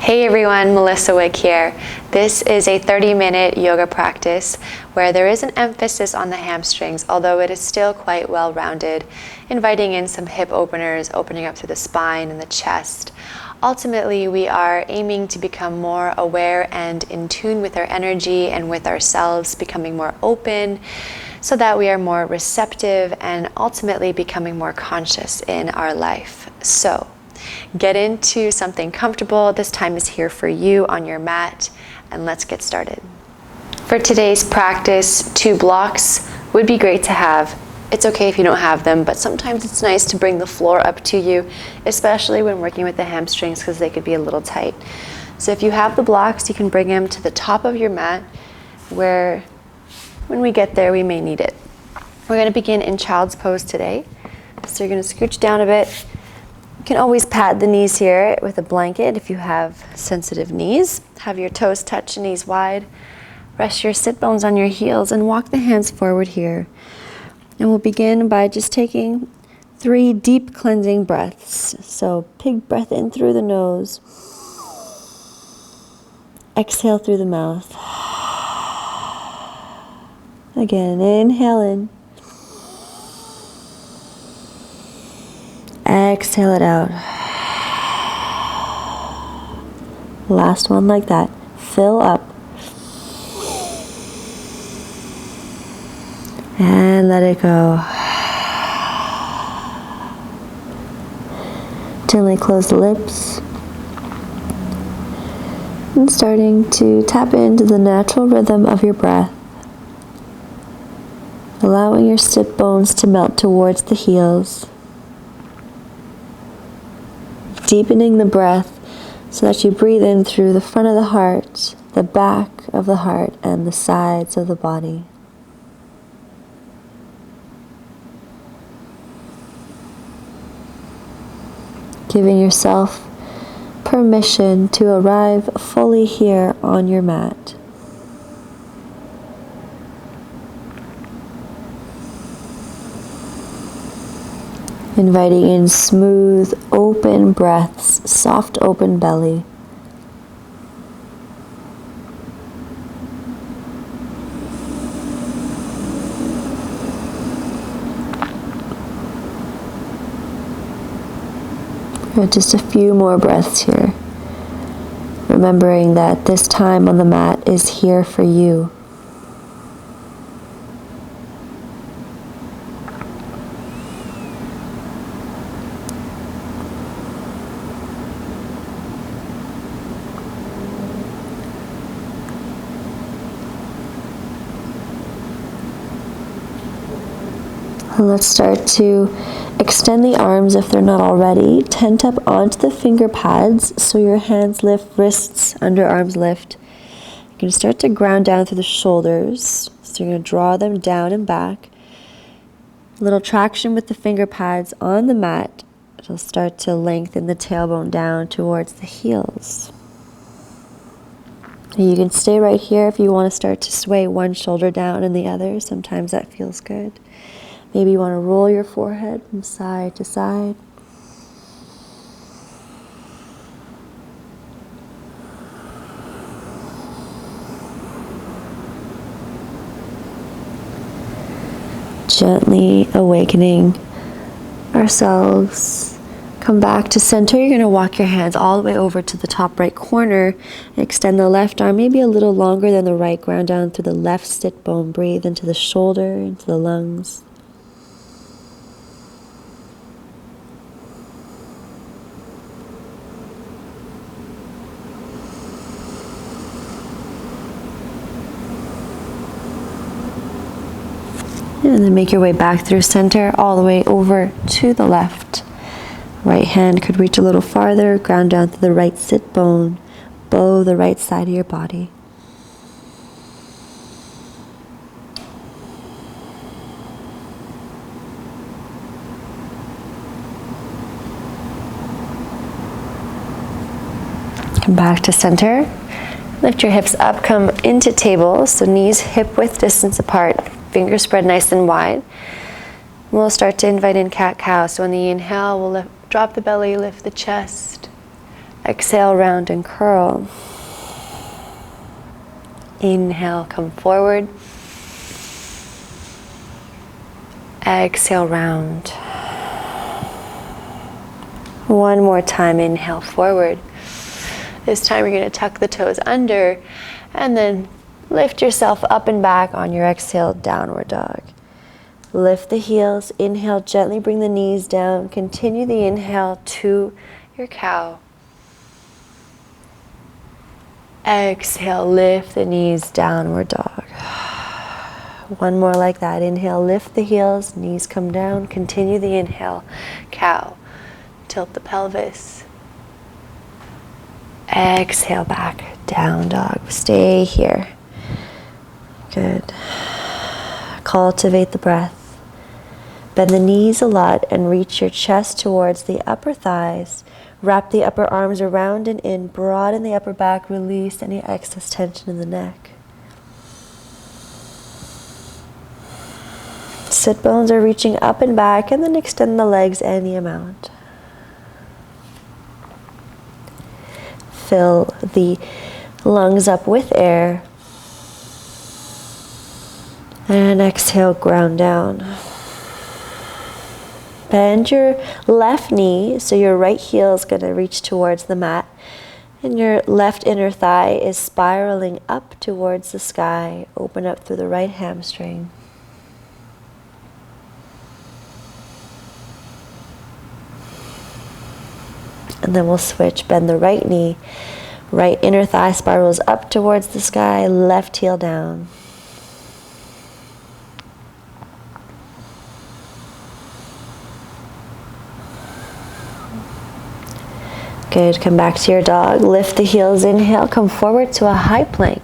Hey everyone, Melissa Wick here. This is a 30-minute yoga practice where there is an emphasis on the hamstrings, although it is still quite well-rounded, inviting in some hip openers, opening up through the spine and the chest. Ultimately, we are aiming to become more aware and in tune with our energy and with ourselves, becoming more open so that we are more receptive and ultimately becoming more conscious in our life. So, get into something comfortable. This time is here for you on your mat, and let's get started. For today's practice, 2 blocks would be great to have. It's okay if you don't have them, but sometimes it's nice to bring the floor up to you, especially when working with the hamstrings because they could be a little tight. So if you have the blocks, you can bring them to the top of your mat where when we get there, we may need it. We're going to begin in child's pose today. So you're going to scooch down a bit. You can always pad the knees here with a blanket if you have sensitive knees. Have your toes touch, knees wide. Rest your sit bones on your heels and walk the hands forward here. And we'll begin by just taking 3 deep cleansing breaths. So big breath in through the nose. Exhale through the mouth. Again, inhale in. Exhale it out. Last one like that. Fill up. And let it go. Gently close the lips. And starting to tap into the natural rhythm of your breath. Allowing your sit bones to melt towards the heels. Deepening the breath so that you breathe in through the front of the heart, the back of the heart, and the sides of the body. Giving yourself permission to arrive fully here on your mat. Inviting in smooth, open breaths, soft, open belly. Just a few more breaths here. Remembering that this time on the mat is here for you. And let's start to extend the arms if they're not already. Tent up onto the finger pads so your hands lift, wrists, underarms lift. You're going to start to ground down through the shoulders. So you're going to draw them down and back. A little traction with the finger pads on the mat. It'll start to lengthen the tailbone down towards the heels. And you can stay right here if you want to start to sway one shoulder down and the other. Sometimes that feels good. Maybe you want to roll your forehead from side to side. Gently awakening ourselves. Come back to center. You're going to walk your hands all the way over to the top right corner. And extend the left arm maybe a little longer than the right. Ground down through the left sit bone. Breathe into the shoulder, into the lungs. And then make your way back through center, all the way over to the left. Right hand could reach a little farther, ground down to the right sit bone, bow the right side of your body. Come back to center. Lift your hips up, come into table, so knees hip width distance apart. Fingers spread nice and wide. We'll start to invite in cat-cow. So on the inhale, we'll drop the belly, lift the chest. Exhale, round and curl. Inhale, come forward. Exhale, round. One more time, inhale, forward. This time you're going to tuck the toes under and then lift yourself up and back on your exhale, downward dog. Lift the heels, inhale, gently bring the knees down. Continue the inhale to your cow. Exhale, lift the knees, downward dog. One more like that. Inhale, lift the heels, knees come down. Continue the inhale, cow. Tilt the pelvis. Exhale, back, down dog. Stay here. Good. Cultivate the breath. Bend the knees a lot and reach your chest towards the upper thighs. Wrap the upper arms around and in. Broaden the upper back. Release any excess tension in the neck. Sit bones are reaching up and back, and then extend the legs any amount. Fill the lungs up with air. And exhale, ground down. Bend your left knee so your right heel is going to reach towards the mat. And your left inner thigh is spiraling up towards the sky. Open up through the right hamstring. And then we'll switch. Bend the right knee. Right inner thigh spirals up towards the sky. Left heel down. Good. Come back to your dog. Lift the heels. Inhale. Come forward to a high plank.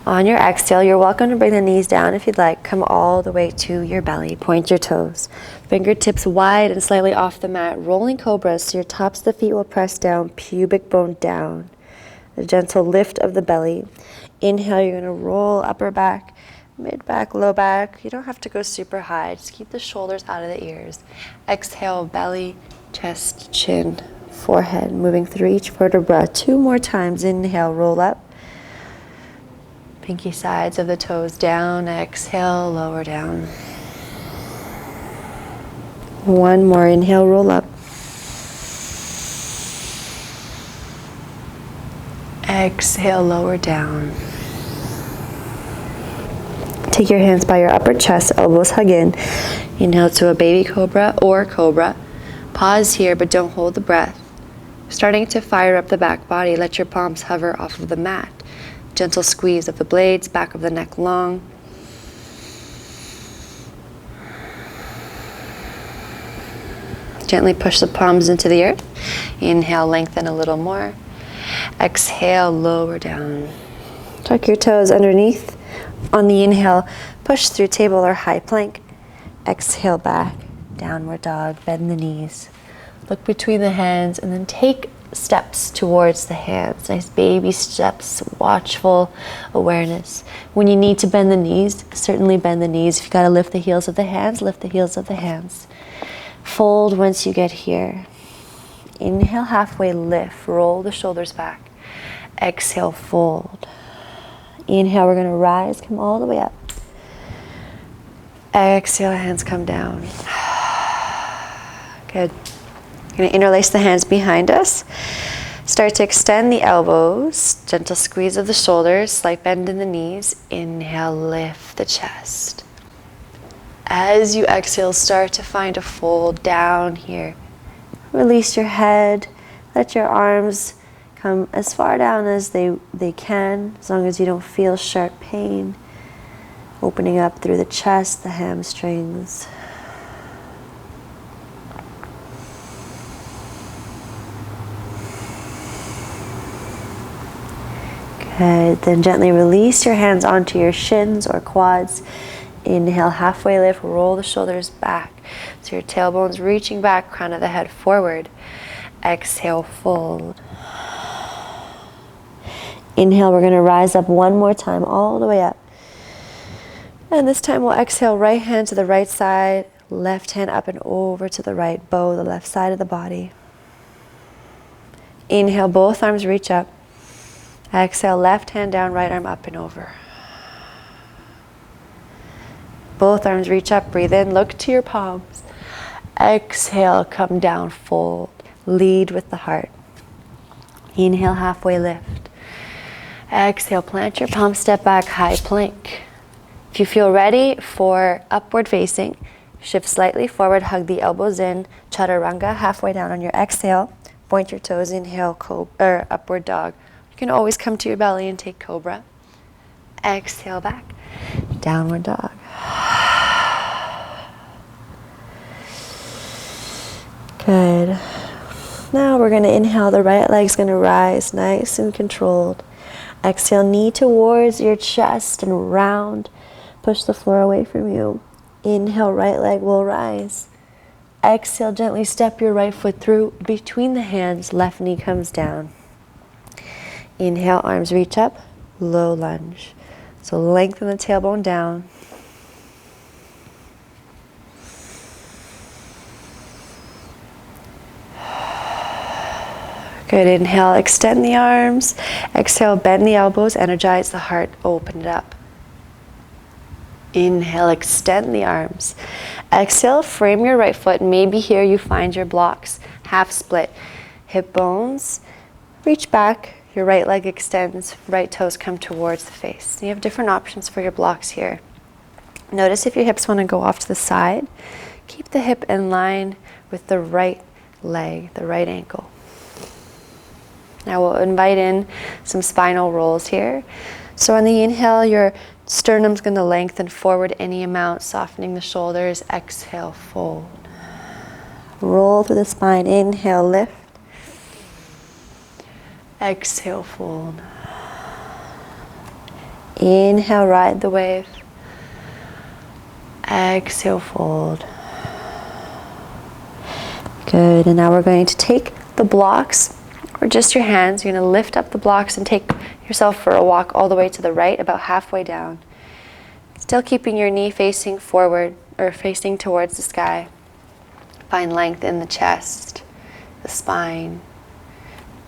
On your exhale, you're welcome to bring the knees down if you'd like. Come all the way to your belly. Point your toes. Fingertips wide and slightly off the mat. Rolling cobra, so your tops of the feet will press down. Pubic bone down. A gentle lift of the belly. Inhale, you're going to roll upper back, mid back, low back. You don't have to go super high. Just keep the shoulders out of the ears. Exhale, belly, chest, chin, forehead. Moving through each vertebra. 2 more times. Inhale, roll up. Pinky sides of the toes down. Exhale, lower down. 1 more. Inhale, roll up. Exhale, lower down. Take your hands by your upper chest, elbows hug in. Inhale to a baby cobra or cobra. Pause here, but don't hold the breath. Starting to fire up the back body, let your palms hover off of the mat. Gentle squeeze of the blades, back of the neck long. Gently push the palms into the earth. Inhale, lengthen a little more. Exhale, lower down. Tuck your toes underneath. On the inhale, push through table or high plank. Exhale, back, downward dog, bend the knees. Look between the hands and then take steps towards the hands. Nice baby steps, watchful awareness. When you need to bend the knees, certainly bend the knees. If you got to lift the heels of the hands, lift the heels of the hands. Fold once you get here. Inhale, halfway lift, roll the shoulders back. Exhale, fold. Inhale, we're going to rise, come all the way up. Exhale, hands come down. Good. We're going to interlace the hands behind us. Start to extend the elbows. Gentle squeeze of the shoulders, slight bend in the knees. Inhale, lift the chest. As you exhale, start to find a fold down here. Release your head. Let your arms come as far down as they can, as long as you don't feel sharp pain. Opening up through the chest, the hamstrings. Good. Then gently release your hands onto your shins or quads. Inhale, halfway lift, roll the shoulders back. So your tailbone's reaching back, crown of the head forward. Exhale, fold. Inhale, we're going to rise up one more time, all the way up. And this time we'll exhale, right hand to the right side, left hand up and over to the right, bow the left side of the body. Inhale, both arms reach up. Exhale, left hand down, right arm up and over. Both arms reach up, breathe in, look to your palms. Exhale, come down, fold. Lead with the heart. Inhale, halfway lift. Exhale, plant your palms, step back, high plank. If you feel ready for upward facing, shift slightly forward, hug the elbows in, chaturanga, halfway down on your exhale. Point your toes, inhale, upward dog. You can always come to your belly and take cobra. Exhale back, downward dog. Good. Now we're going to inhale, the right leg's going to rise nice and controlled. Exhale, knee towards your chest and round. Push the floor away from you. Inhale, right leg will rise. Exhale, gently step your right foot through between the hands, left knee comes down. Inhale, arms reach up, low lunge. So lengthen the tailbone down. Good, inhale, extend the arms. Exhale, bend the elbows, energize the heart, open it up. Inhale, extend the arms. Exhale, frame your right foot. Maybe here you find your blocks. Half split. Hip bones, reach back. Your right leg extends, right toes come towards the face. You have different options for your blocks here. Notice if your hips want to go off to the side. Keep the hip in line with the right leg, the right ankle. Now we'll invite in some spinal rolls here. So on the inhale, your sternum's going to lengthen forward any amount, softening the shoulders. Exhale, fold. Roll through the spine. Inhale, lift. Exhale, fold. Inhale, ride the wave. Exhale, fold. Good, and now we're going to take the blocks, or just your hands. You're going to lift up the blocks and take yourself for a walk all the way to the right, about halfway down. Still keeping your knee facing forward, or facing towards the sky. Find length in the chest, the spine.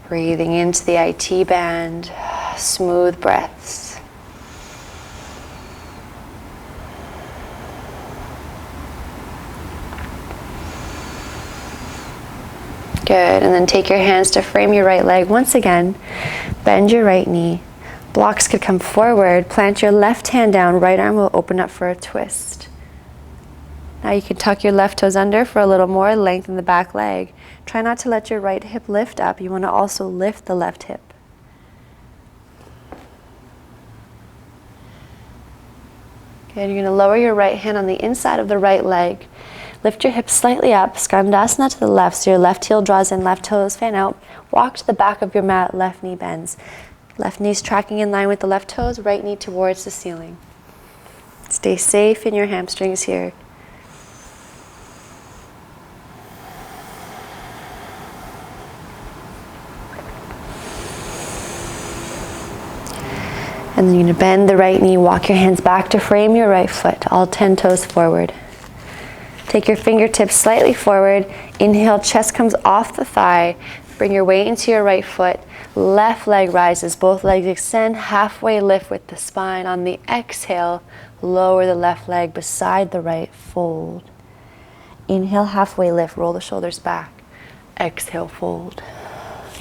Breathing into the IT band, smooth breaths. Good, and then take your hands to frame your right leg. Once again, bend your right knee. Blocks could come forward. Plant your left hand down. Right arm will open up for a twist. Now you can tuck your left toes under for a little more. Lengthen the back leg. Try not to let your right hip lift up. You want to also lift the left hip. Good, you're going to lower your right hand on the inside of the right leg. Lift your hips slightly up, Skandasana to the left, so your left heel draws in, left toes fan out. Walk to the back of your mat, left knee bends. Left knee's tracking in line with the left toes, right knee towards the ceiling. Stay safe in your hamstrings here. And then you're going to bend the right knee, walk your hands back to frame your right foot, all 10 toes forward. Take your fingertips slightly forward. Inhale, chest comes off the thigh. Bring your weight into your right foot. Left leg rises, both legs extend, halfway lift with the spine. On the exhale, lower the left leg beside the right, fold. Inhale, halfway lift, roll the shoulders back. Exhale, fold.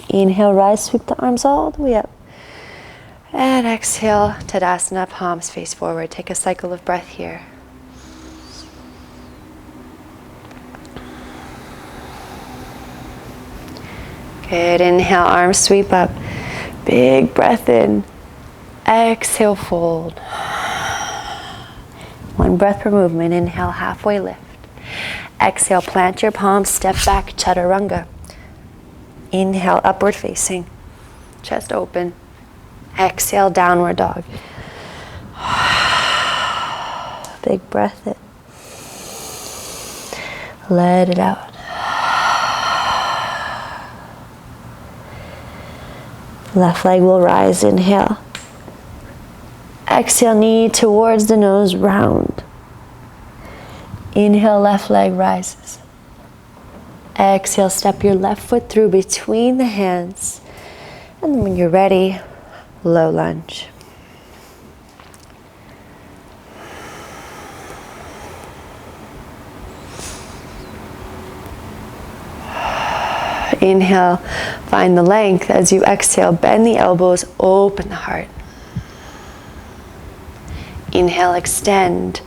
Inhale, rise, sweep the arms all the way up. And exhale, Tadasana, palms face forward. Take a cycle of breath here. Good, inhale, arms sweep up. Big breath in. Exhale, fold. One breath per movement. Inhale, halfway lift. Exhale, plant your palms, step back, chaturanga. Inhale, upward facing. Chest open. Exhale, downward dog. Big breath in. Let it out. Left leg will rise, inhale. Exhale, knee towards the nose, round. Inhale, left leg rises. Exhale, step your left foot through between the hands. And then when you're ready, low lunge. Inhale, find the length. As you exhale, bend the elbows, open the heart. Inhale, extend.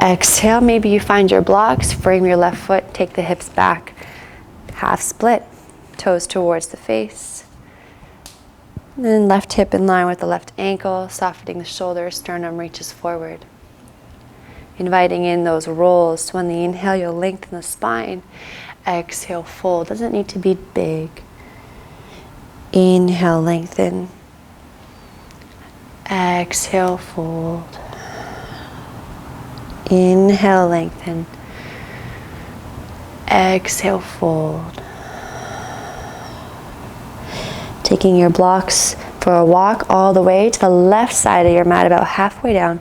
Exhale, maybe you find your blocks, frame your left foot, take the hips back, half split, toes towards the face. And then left hip in line with the left ankle, softening the shoulders, sternum reaches forward. Inviting in those rolls. So on the inhale, you'll lengthen the spine. Exhale, fold. Doesn't need to be big. Inhale, lengthen. Exhale, fold. Inhale, lengthen. Exhale, fold. Taking your blocks for a walk all the way to the left side of your mat, about halfway down.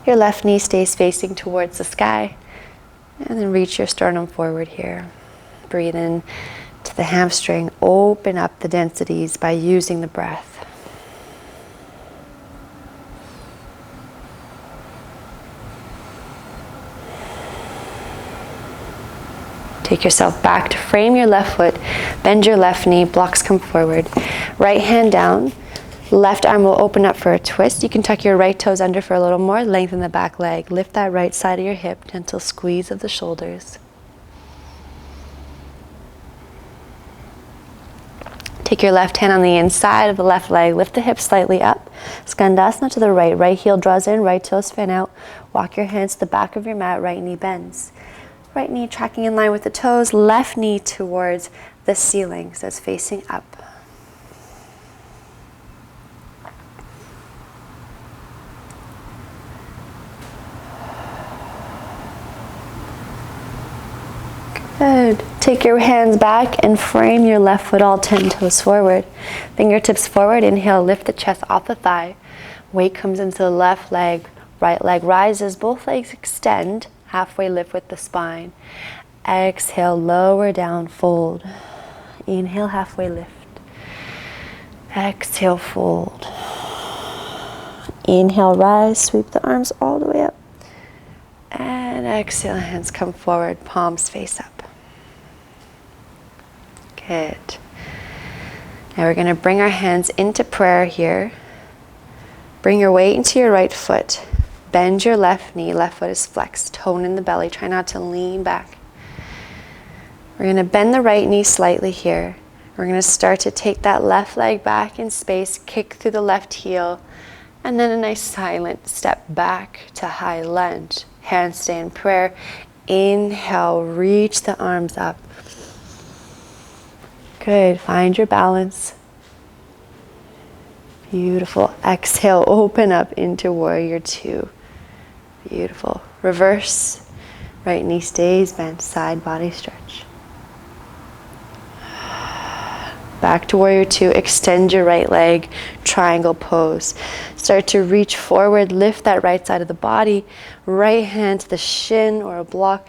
Your left knee stays facing towards the sky. And then reach your sternum forward here. Breathe in to the hamstring. Open up the densities by using the breath. Take yourself back to frame your left foot. Bend your left knee. Blocks come forward. Right hand down. Left arm will open up for a twist. You can tuck your right toes under for a little more. Lengthen the back leg. Lift that right side of your hip. Gentle squeeze of the shoulders. Take your left hand on the inside of the left leg. Lift the hips slightly up. Skandasana to the right. Right heel draws in. Right toes fan out. Walk your hands to the back of your mat. Right knee bends. Right knee tracking in line with the toes. Left knee towards the ceiling. So it's facing up. Good. Take your hands back and frame your left foot all 10 toes forward. Fingertips forward. Inhale, lift the chest off the thigh. Weight comes into the left leg. Right leg rises. Both legs extend. Halfway lift with the spine. Exhale, lower down, fold. Inhale, halfway lift. Exhale, fold. Inhale, rise. Sweep the arms all the way up. And exhale, hands come forward. Palms face up. Good. Now we're going to bring our hands into prayer here. Bring your weight into your right foot. Bend your left knee. Left foot is flexed. Tone in the belly. Try not to lean back. We're going to bend the right knee slightly here. We're going to start to take that left leg back in space. Kick through the left heel. And then a nice silent step back to high lunge. Handstand prayer. Inhale. Reach the arms up. Good. Find your balance. Beautiful. Exhale. Open up into warrior two. Beautiful. Reverse. Right knee stays bent. Side body stretch. Back to warrior two. Extend your right leg. Triangle pose. Start to reach forward. Lift that right side of the body. Right hand to the shin or a block.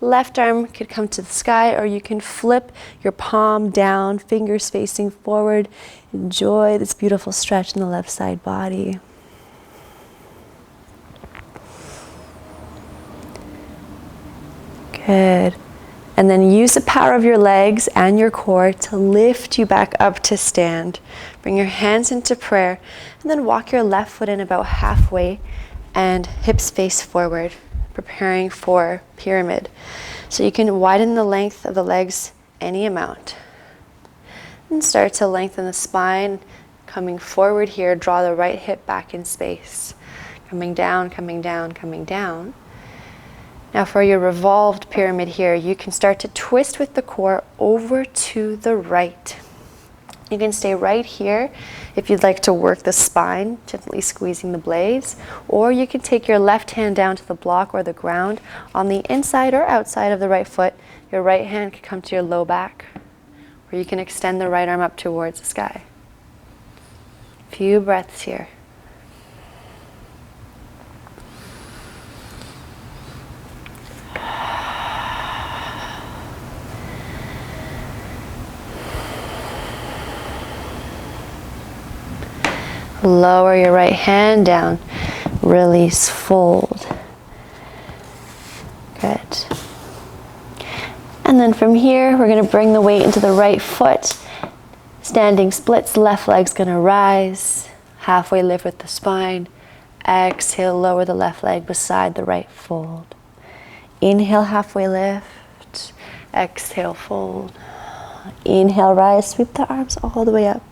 Left arm could come to the sky, or you can flip your palm down, fingers facing forward. Enjoy this beautiful stretch in the left side body. Good. And then use the power of your legs and your core to lift you back up to stand. Bring your hands into prayer, and then walk your left foot in about halfway and hips face forward, preparing for pyramid. So you can widen the length of the legs any amount. And start to lengthen the spine. Coming forward here, draw the right hip back in space. Coming down, coming down, coming down. Now for your revolved pyramid here, you can start to twist with the core over to the right. You can stay right here if you'd like to work the spine, gently squeezing the blades, or you can take your left hand down to the block or the ground on the inside or outside of the right foot. Your right hand can come to your low back, or you can extend the right arm up towards the sky. Few breaths here. Lower your right hand down. Release, fold. Good. And then from here, we're going to bring the weight into the right foot. Standing splits, left leg's going to rise. Halfway lift with the spine. Exhale, lower the left leg beside the right, fold. Inhale, halfway lift. Exhale, fold. Inhale, rise, sweep the arms all the way up.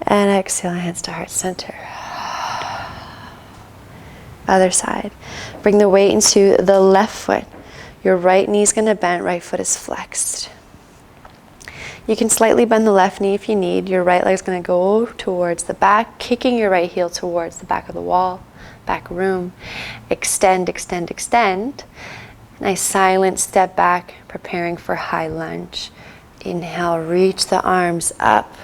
And exhale, hands to heart center. Other side. Bring the weight into the left foot. Your right knee is going to bend, right foot is flexed. You can slightly bend the left knee if you need. Your right leg is going to go towards the back, kicking your right heel towards the back of the wall, back room. Extend, extend, extend. Nice silent step back, preparing for high lunge. Inhale, reach the arms up.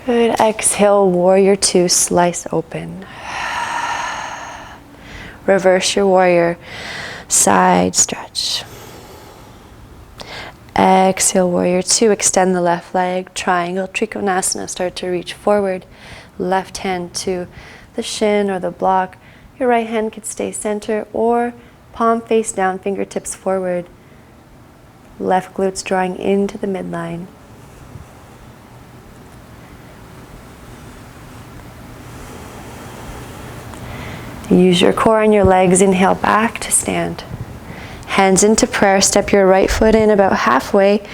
Good. Exhale, warrior two, slice open. Reverse your warrior, side stretch. Exhale, warrior two, extend the left leg, triangle, trikonasana, start to reach forward. Left hand to the shin or the block. Your right hand could stay center or palm face down, fingertips forward. Left glutes drawing into the midline. Use your core and your legs. Inhale back to stand. Hands into prayer. Step your right foot in about halfway.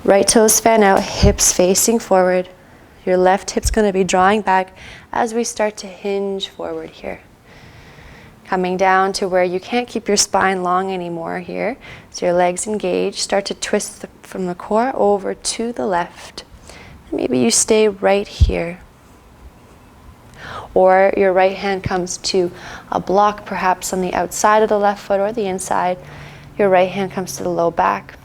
Right toes fan out, hips facing forward. Your left hip's going to be drawing back as we start to hinge forward here. Coming down to where you can't keep your spine long anymore here. So your legs engage. Start to twist from the core over to the left. Maybe you stay right here. Or your right hand comes to a block perhaps on the outside of the left foot or the inside. Your right hand comes to the low back,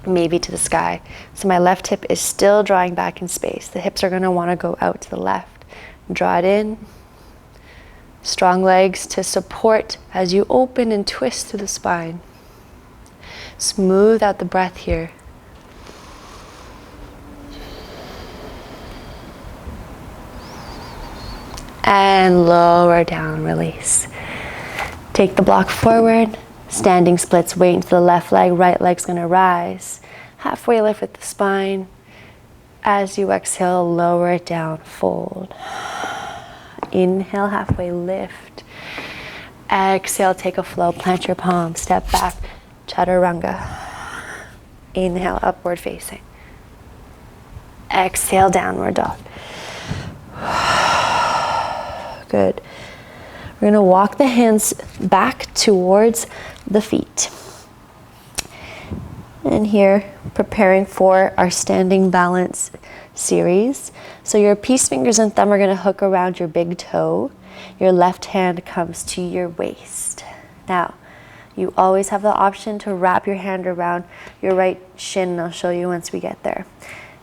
maybe to the sky. So my left hip is still drawing back in space. The hips are going to want to go out to the left. Draw it in. Strong legs to support as you open and twist through the spine. Smooth out the breath here. And lower down, release. Take the block forward. Standing splits, weight into the left leg, right leg's going to rise. Halfway lift with the spine. As you exhale, lower it down, fold. Inhale, halfway lift. Exhale, take a flow, plant your palms, step back, chaturanga. Inhale, upward facing. Exhale, downward dog. Good. We're going to walk the hands back towards the feet. And here, preparing for our standing balance series. So your peace fingers and thumb are going to hook around your big toe. Your left hand comes to your waist. Now, you always have the option to wrap your hand around your right shin, and I'll show you once we get there.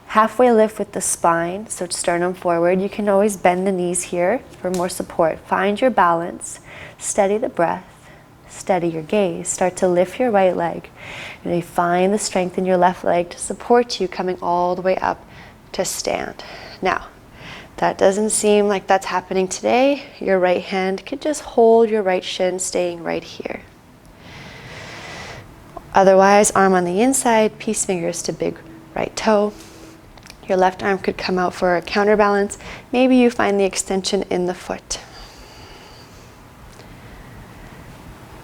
Halfway lift with the spine, so sternum forward. You can always bend the knees here for more support. Find your balance, steady the breath, steady your gaze. Start to lift your right leg. And you find the strength in your left leg to support you coming all the way up to stand. Now, that doesn't seem like that's happening today. Your right hand could just hold your right shin, staying right here. Otherwise, arm on the inside, peace fingers to big right toe. Your left arm could come out for a counterbalance. Maybe you find the extension in the foot.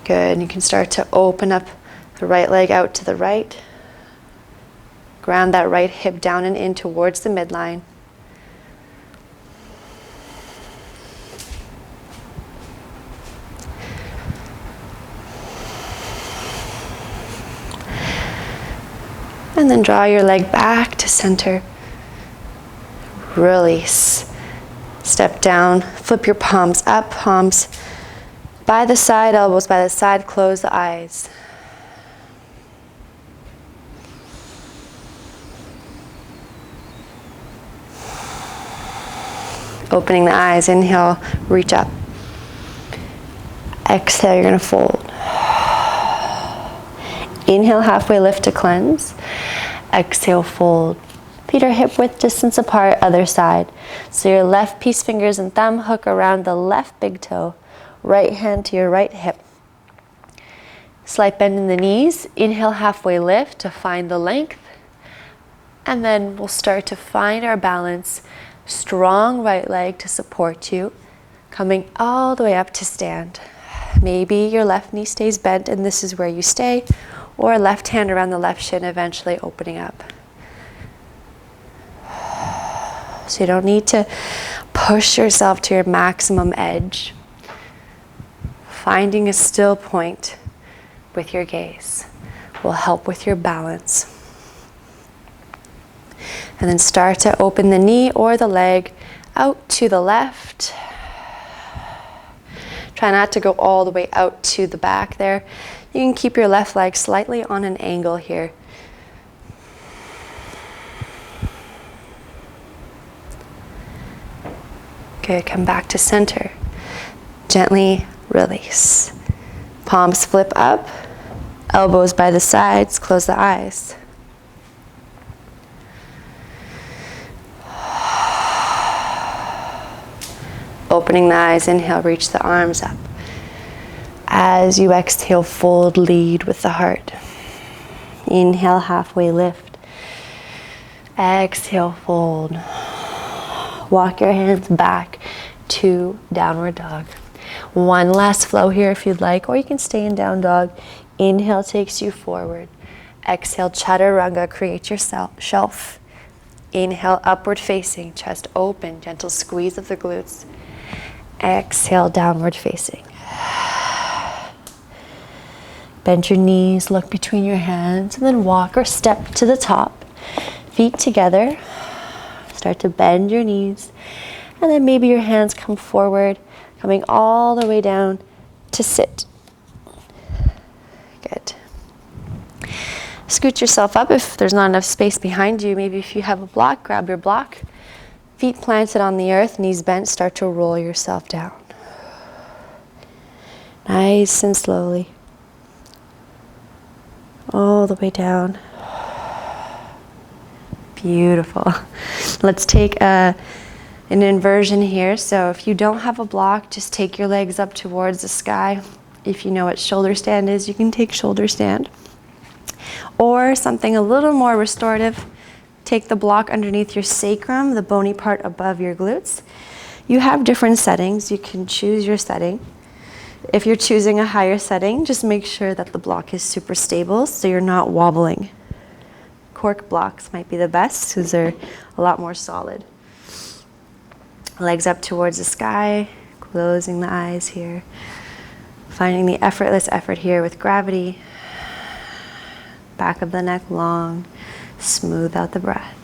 Good. You can start to open up the right leg out to the right. Ground that right hip down and in towards the midline. And then draw your leg back to center. Release. Step down, flip your palms up, palms by the side, elbows by the side, close the eyes. Opening the eyes, inhale, reach up. Exhale, you're going to fold. Inhale, halfway lift to cleanse. Exhale, fold. Feet are hip width distance apart, other side. So your left peace fingers and thumb hook around the left big toe. Right hand to your right hip. Slight bend in the knees. Inhale, halfway lift to find the length. And then we'll start to find our balance. Strong right leg to support you. Coming all the way up to stand. Maybe your left knee stays bent and this is where you stay. Or left hand around the left shin, eventually opening up. So you don't need to push yourself to your maximum edge. Finding a still point with your gaze will help with your balance. And then start to open the knee or the leg out to the left. Try not to go all the way out to the back there. You can keep your left leg slightly on an angle here. Good, come back to center. Gently release. Palms flip up, elbows by the sides, close the eyes. Opening the eyes, inhale, reach the arms up. As you exhale, fold, lead with the heart. Inhale, halfway lift. Exhale, fold. Walk your hands back to downward dog. One last flow here if you'd like, or you can stay in down dog. Inhale takes you forward. Exhale, chaturanga, create your shelf. Inhale, upward facing, chest open, gentle squeeze of the glutes. Exhale, downward facing. Bend your knees, look between your hands, and then walk or step to the top. Feet together. Start to bend your knees, and then maybe your hands come forward, coming all the way down to sit. Good. Scoot yourself up if there's not enough space behind you. Maybe if you have a block, grab your block. Feet planted on the earth, knees bent, start to roll yourself down. Nice and slowly. All the way down. Beautiful. Let's take an inversion here. So if you don't have a block, just take your legs up towards the sky. If you know what shoulder stand is, you can take shoulder stand. Or something a little more restorative, take the block underneath your sacrum, the bony part above your glutes. You have different settings. You can choose your setting. If you're choosing a higher setting, just make sure that the block is super stable so you're not wobbling. Cork blocks might be the best because they're a lot more solid. Legs up towards the sky, closing the eyes here. Finding the effortless effort here with gravity. Back of the neck long, smooth out the breath.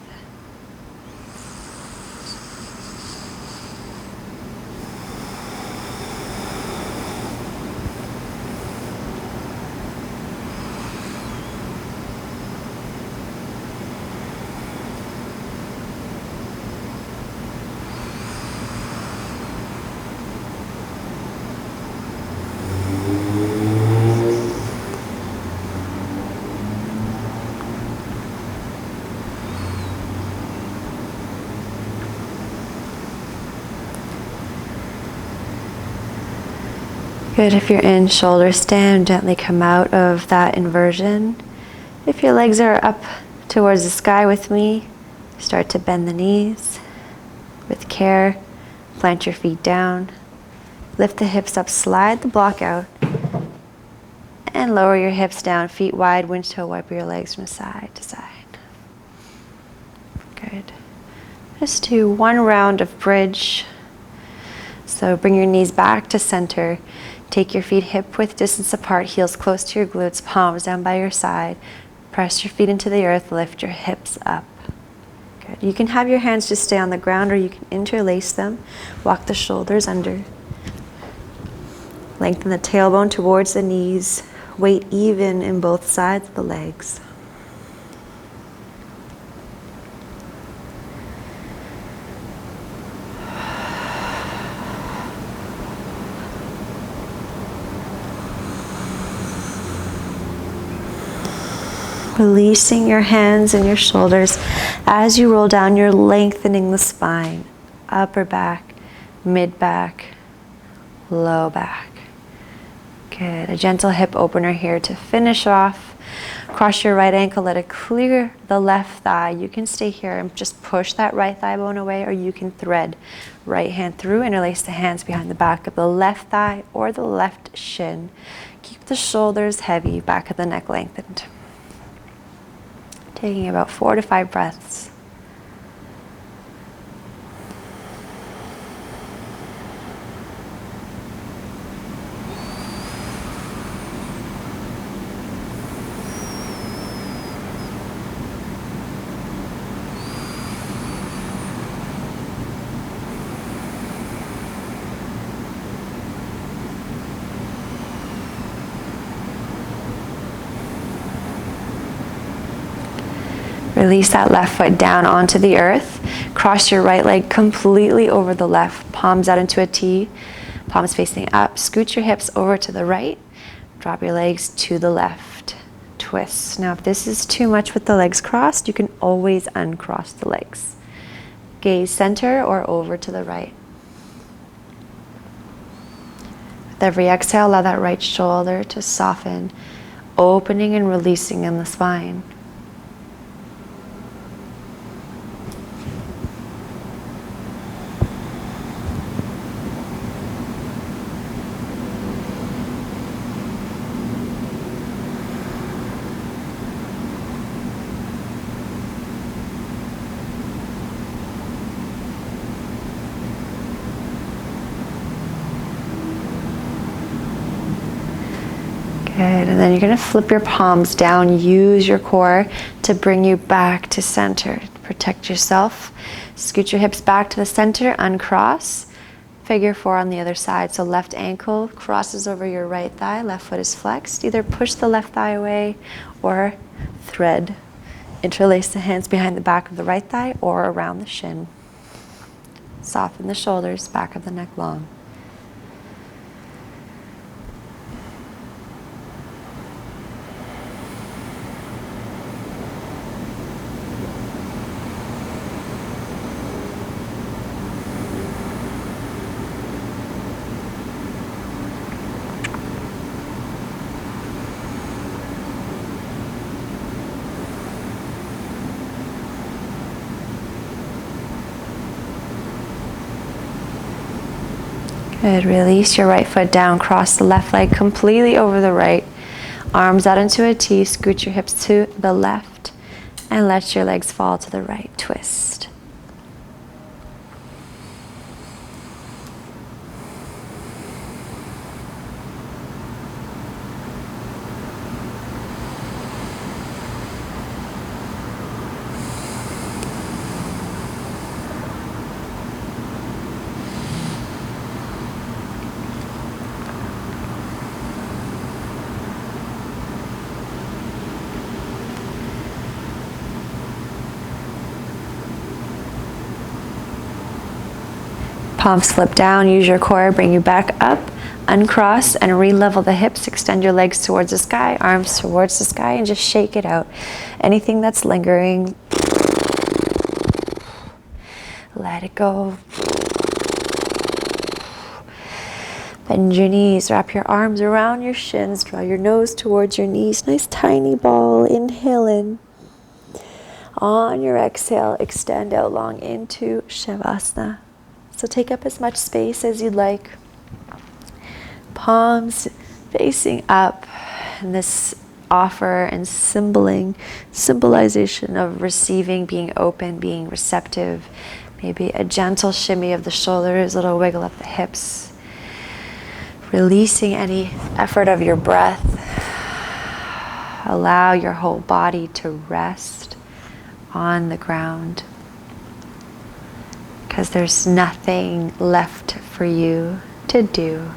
Good. If you're in shoulder stand, gently come out of that inversion. If your legs are up towards the sky with me, start to bend the knees. With care, plant your feet down. Lift the hips up, slide the block out. And lower your hips down, feet wide, winch toe wipe your legs from side to side. Good. Just do one round of bridge. So bring your knees back to center. Take your feet hip width distance apart, heels close to your glutes, palms down by your side. Press your feet into the earth, lift your hips up. Good. You can have your hands just stay on the ground or you can interlace them. Walk the shoulders under. Lengthen the tailbone towards the knees. Weight even in both sides of the legs. Releasing your hands and your shoulders. As you roll down, you're lengthening the spine. Upper back, mid back, low back. Good. A gentle hip opener here to finish off. Cross your right ankle, let it clear the left thigh. You can stay here and just push that right thigh bone away, or you can thread right hand through, interlace the hands behind the back of the left thigh or the left shin. Keep the shoulders heavy, back of the neck lengthened. Taking about 4 to 5 breaths. Release that left foot down onto the earth. Cross your right leg completely over the left. Palms out into a T. Palms facing up. Scoot your hips over to the right. Drop your legs to the left. Twist. Now if this is too much with the legs crossed, you can always uncross the legs. Gaze center or over to the right. With every exhale, allow that right shoulder to soften, opening and releasing in the spine. Good, and then you're going to flip your palms down. Use your core to bring you back to center. Protect yourself. Scoot your hips back to the center, uncross. Figure 4 on the other side. So left ankle crosses over your right thigh, left foot is flexed. Either push the left thigh away or thread. Interlace the hands behind the back of the right thigh or around the shin. Soften the shoulders, back of the neck long. Good. Release your right foot down. Cross the left leg completely over the right. Arms out into a T. Scoot your hips to the left and let your legs fall to the right. Twist. Palms flip down, use your core, bring you back up, uncross and re-level the hips, extend your legs towards the sky, arms towards the sky, and just shake it out. Anything that's lingering, let it go. Bend your knees, wrap your arms around your shins, draw your nose towards your knees, nice tiny ball, inhale in. On your exhale, extend out long into Shavasana. So take up as much space as you'd like. Palms facing up. And this offer and symbolization of receiving, being open, being receptive. Maybe a gentle shimmy of the shoulders, a little wiggle of the hips. Releasing any effort of your breath. Allow your whole body to rest on the ground. Because there's nothing left for you to do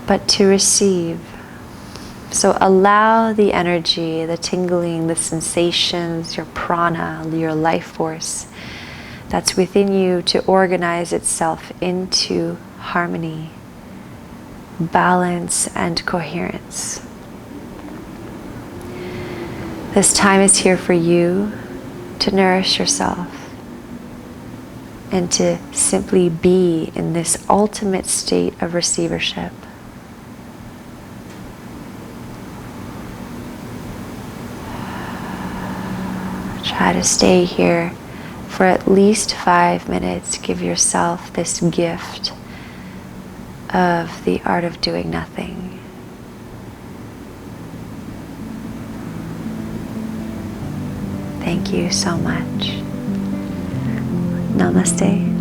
but to receive. So allow the energy, the tingling, the sensations, your prana, your life force that's within you to organize itself into harmony, balance, and coherence. This time is here for you to nourish yourself and to simply be in this ultimate state of receivership. Try to stay here for at least 5 minutes. Give yourself this gift of the art of doing nothing. Thank you so much. Namaste.